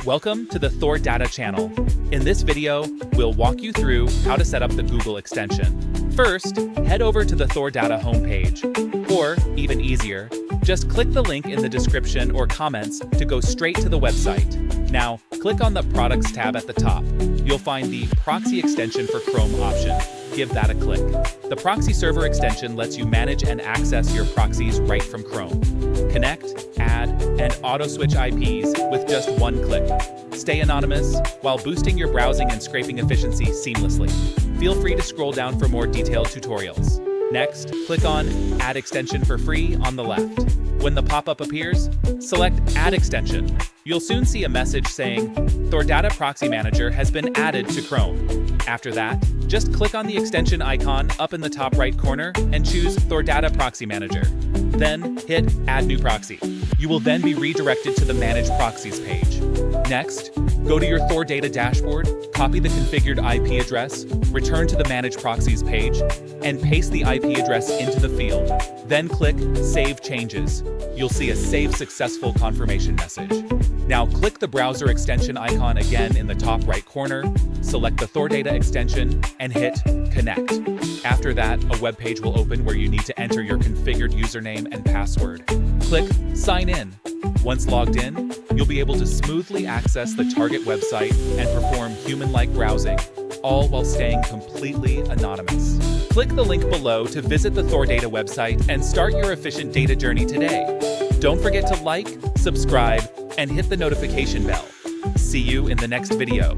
Welcome to the Thordata channel. In this video, we'll walk you through how to set up the Google extension. First, head over to the Thordata homepage. Or, even easier, just click the link in the description or comments to go straight to the website. Now, click on the Products tab at the top. You'll find the Proxy extension for Chrome option. Give that a click. The Proxy Server extension lets you manage and access your proxies right from Chrome. Connect, add, and auto-switch IPs with just one click. Stay anonymous while boosting your browsing and scraping efficiency seamlessly. Feel free to scroll down for more detailed tutorials. Next, click on Add Extension for free on the left. When the pop-up appears, select Add Extension. You'll soon see a message saying, Thordata Proxy Manager has been added to Chrome. After that, just click on the extension icon up in the top right corner and choose Thordata Proxy Manager. Then hit Add New Proxy. You will then be redirected to the Manage Proxies page. Next, go to your Thordata dashboard, copy the configured IP address, return to the Manage Proxies page, and paste the IP address into the field. Then click Save Changes. You'll see a Save Successful confirmation message. Now click the browser extension icon again in the top right corner, select the Thordata extension, and hit Connect. After that, a web page will open where you need to enter your configured username and password. Click Sign In. Once logged in, you'll be able to smoothly access the target website and perform human-like browsing, all while staying completely anonymous. Click the link below to visit the Thordata website and start your efficient data journey today. Don't forget to like, subscribe, and hit the notification bell. See you in the next video.